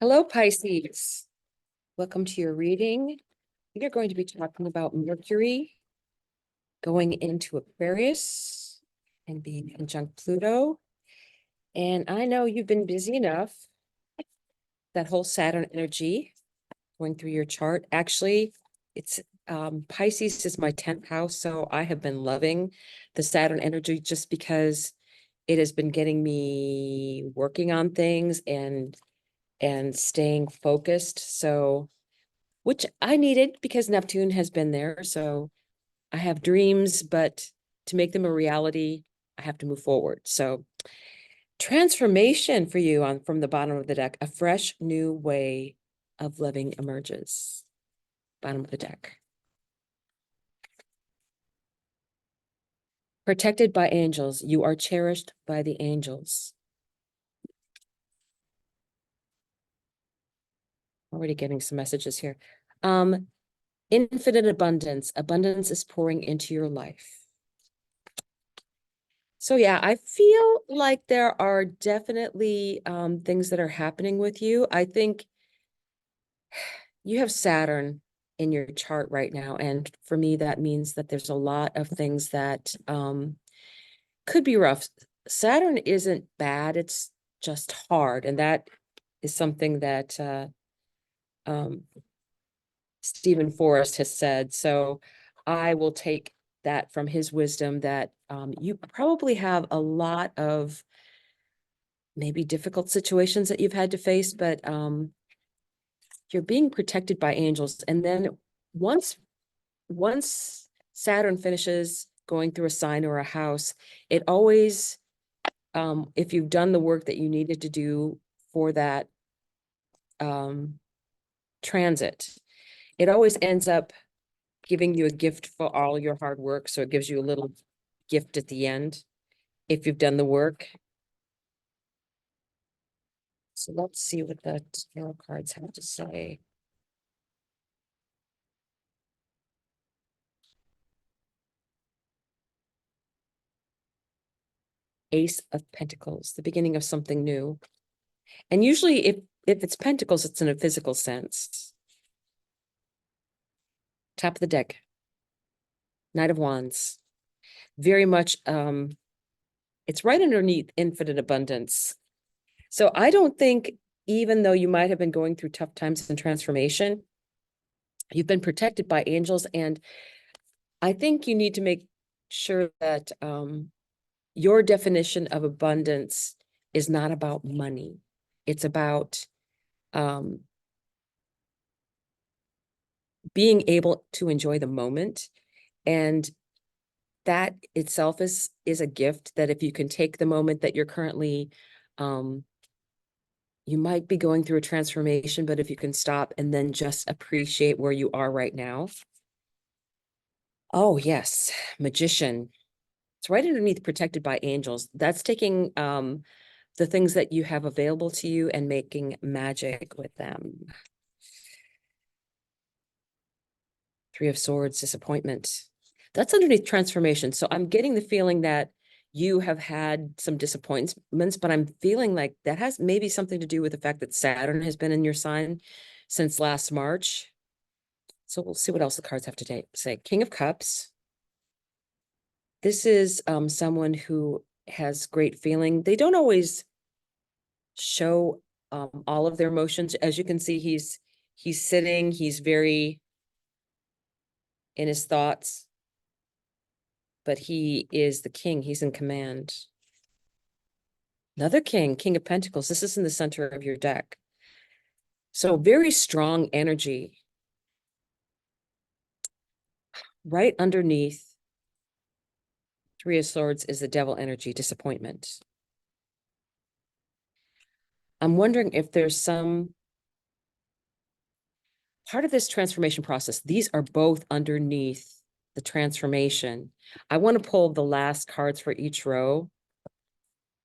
Hello, Pisces. Welcome to your reading. We are going to be talking about Mercury going into Aquarius and being conjunct Pluto. And I know you've been busy enough. That whole Saturn energy going through your chart. Actually, it's Pisces is my 10th house, so I have been loving the Saturn energy just because it has been getting me working on things and staying focused. So which I needed because Neptune has been there. So I have dreams, but to make them a reality, I have to move forward. So transformation for you on from the bottom of the deck, a fresh new way of living emerges. Bottom of the deck. Protected by angels, you are cherished by the angels. Already getting some messages here. Infinite abundance. Abundance is pouring into your life. So yeah, I feel like there are definitely things that are happening with you. I think you have Saturn in your chart right now. And for me, that means that there's a lot of things that could be rough. Saturn isn't bad, it's just hard. And that is something that Stephen Forrest has said. So I will take that from his wisdom that you probably have a lot of maybe difficult situations that you've had to face, but you're being protected by angels. And then once Saturn finishes going through a sign or a house, it always, if you've done the work that you needed to do for that transit, it always ends up giving you a gift for all your hard work. So it gives you a little gift at the end if you've done the work. So let's see what the tarot cards have to say. Ace of Pentacles, the beginning of something new. And usually if it's pentacles, it's in a physical sense. Top of the deck. Knight of Wands. Very much, it's right underneath infinite abundance. So I don't think, even though you might have been going through tough times and transformation, you've been protected by angels. And I think you need to make sure that your definition of abundance is not about money. It's about being able to enjoy the moment. And that itself is a gift that if you can take the moment that you're currently, you might be going through a transformation, but if you can stop and then just appreciate where you are right now. Oh, yes. Magician. It's right underneath protected by angels. That's taking the things that you have available to you and making magic with them. Three of Swords, disappointment. That's underneath transformation. So I'm getting the feeling that you have had some disappointments, but I'm feeling like that has maybe something to do with the fact that Saturn has been in your sign since last March. So we'll see what else the cards have to say. King of Cups. This is someone who has great feeling. They don't always show all of their emotions. As you can see, he's sitting, he's very in his thoughts, but he is the king. He's in command. Another king, King of Pentacles. This is in the center of your deck. So very strong energy. Right underneath Three of Swords is the Devil energy, disappointment. I'm wondering if there's some part of this transformation process. These are both underneath the transformation. I want to pull the last cards for each row.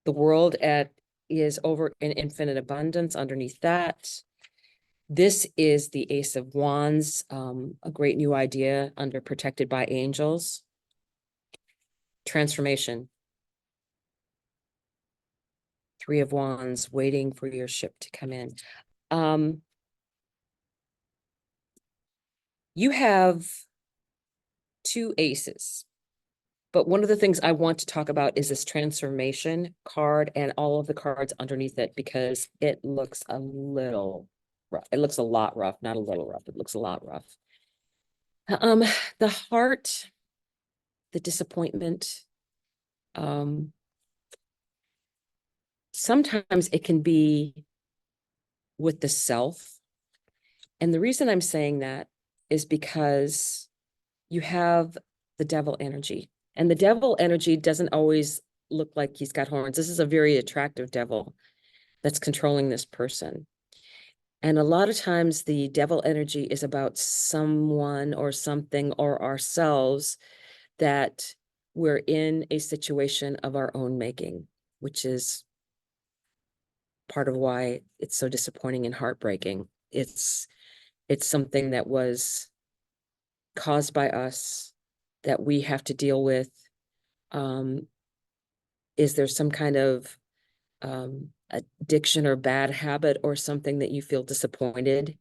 The world is over in infinite abundance underneath that. This is the Ace of Wands, a great new idea under protected by angels. Transformation. Three of Wands, waiting for your ship to come in. You have two aces. But one of the things I want to talk about is this transformation card and all of the cards underneath it, because it looks a little rough. It looks a lot rough, not a little rough. It looks a lot rough. The heart, the disappointment, sometimes it can be with the self. And the reason I'm saying that is because you have the devil energy. And the devil energy doesn't always look like he's got horns. This is a very attractive devil that's controlling this person. And a lot of times the devil energy is about someone or something or ourselves that we're in a situation of our own making, which is part of why it's so disappointing and heartbreaking. It's something that was caused by us that we have to deal with. Is there some kind of addiction or bad habit or something that you feel disappointed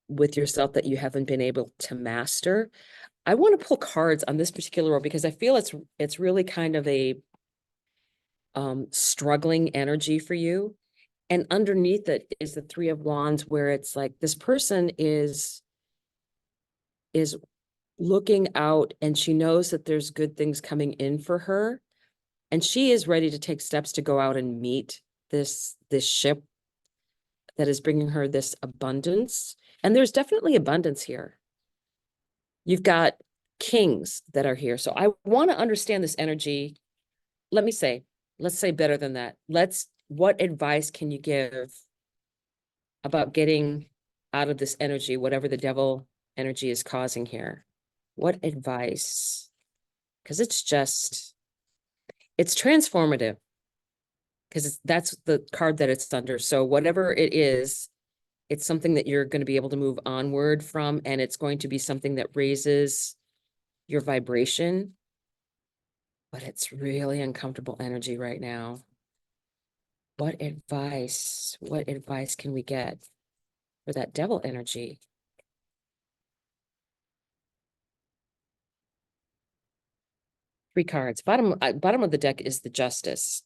with yourself that you haven't been able to master? I want to pull cards on this particular role because I feel it's really kind of a struggling energy for you. And underneath it is the Three of Wands, where it's like this person is looking out and she knows that there's good things coming in for her. And she is ready to take steps to go out and meet this ship that is bringing her this abundance. And there's definitely abundance here. You've got kings that are here. So I want to understand this energy. Let's say better than that. What advice can you give about getting out of this energy, whatever the devil energy is causing here? What advice? Because it's transformative, because that's the card that it's under. So whatever it is, it's something that you're going to be able to move onward from, and it's going to be something that raises your vibration. But it's really uncomfortable energy right now. What advice can we get for that devil energy? Three cards. Bottom of the deck is the Justice.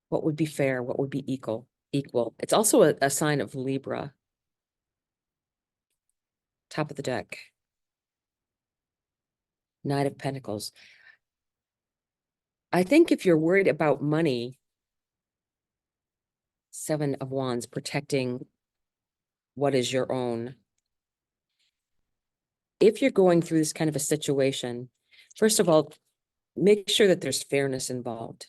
What would be fair? What would be equal? It's also a sign of Libra. Top of the deck. Knight of Pentacles. I think if you're worried about money, Seven of Wands, protecting what is your own. If you're going through this kind of a situation, first of all, make sure that there's fairness involved.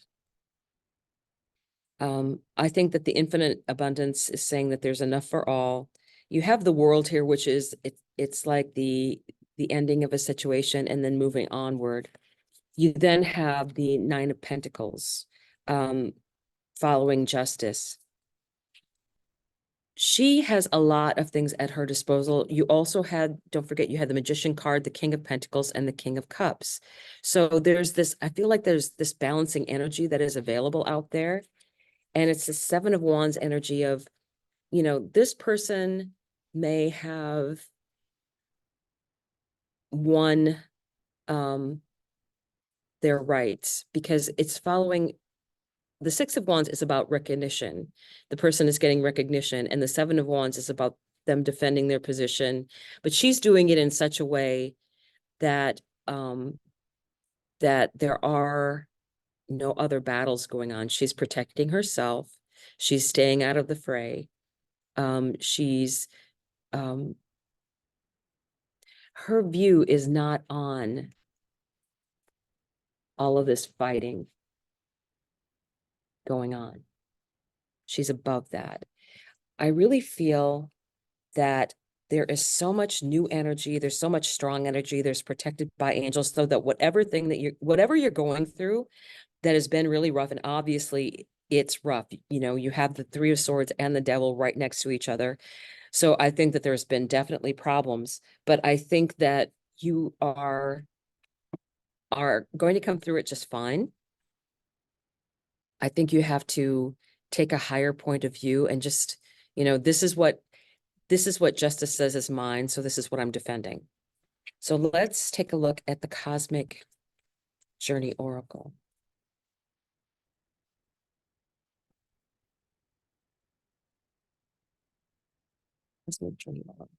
I think that the infinite abundance is saying that there's enough for all. You have the World here, which is it's like the ending of a situation and then moving onward. You then have the Nine of Pentacles, following Justice. She has a lot of things at her disposal. You also don't forget, you had the Magician card, the King of Pentacles, and the King of Cups. So I feel like there's this balancing energy that is available out there. And it's the Seven of Wands energy of, this person may have won their rights because it's following. The Six of Wands is about recognition. The person is getting recognition, and the Seven of Wands is about them defending their position. But she's doing it in such a way that that there are no other battles going on. She's protecting herself. She's staying out of the fray. She's her view is not on all of this fighting going on. She's above that. I really feel that there is so much new energy. There's so much strong energy. There's protected by angels, so that whatever you're going through that has been really rough, and obviously it's rough. You have the Three of Swords and the Devil right next to each other. So I think that there's been definitely problems, but I think that you are going to come through it just fine. I think you have to take a higher point of view and just, this is what justice says is mine, so this is what I'm defending. So let's take a look at the Cosmic Journey Oracle. Cosmic Journey Oracle.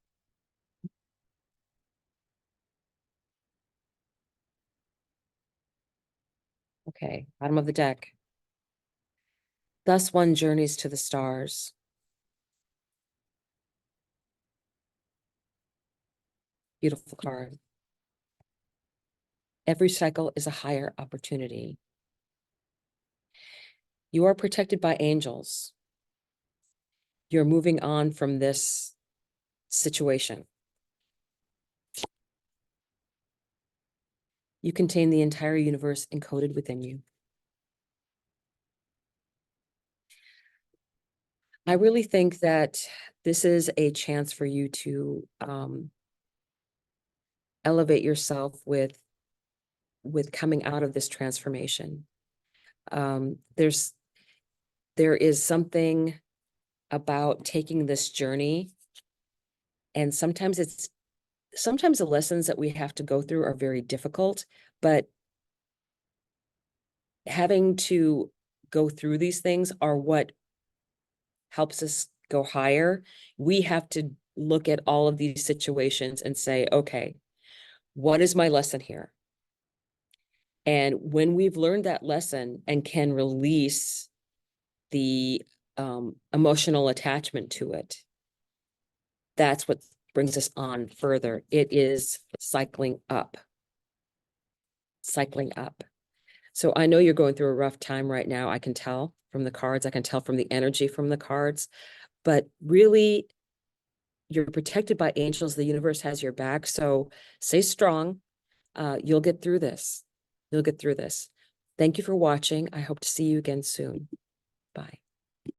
Okay, bottom of the deck. Thus one journeys to the stars. Beautiful card. Every cycle is a higher opportunity. You are protected by angels. You're moving on from this situation. You contain the entire universe encoded within you. I really think that this is a chance for you to elevate yourself with coming out of this transformation. There is something about taking this journey, and sometimes the lessons that we have to go through are very difficult, but having to go through these things are what helps us go higher. We have to look at all of these situations and say, okay, what is my lesson here? And when we've learned that lesson and can release the emotional attachment to it, that's what brings us on further. It is cycling up. Cycling up. So I know you're going through a rough time right now. I can tell from the cards. I can tell from the energy from the cards. But really, you're protected by angels. The universe has your back. So stay strong. You'll get through this. You'll get through this. Thank you for watching. I hope to see you again soon. Bye.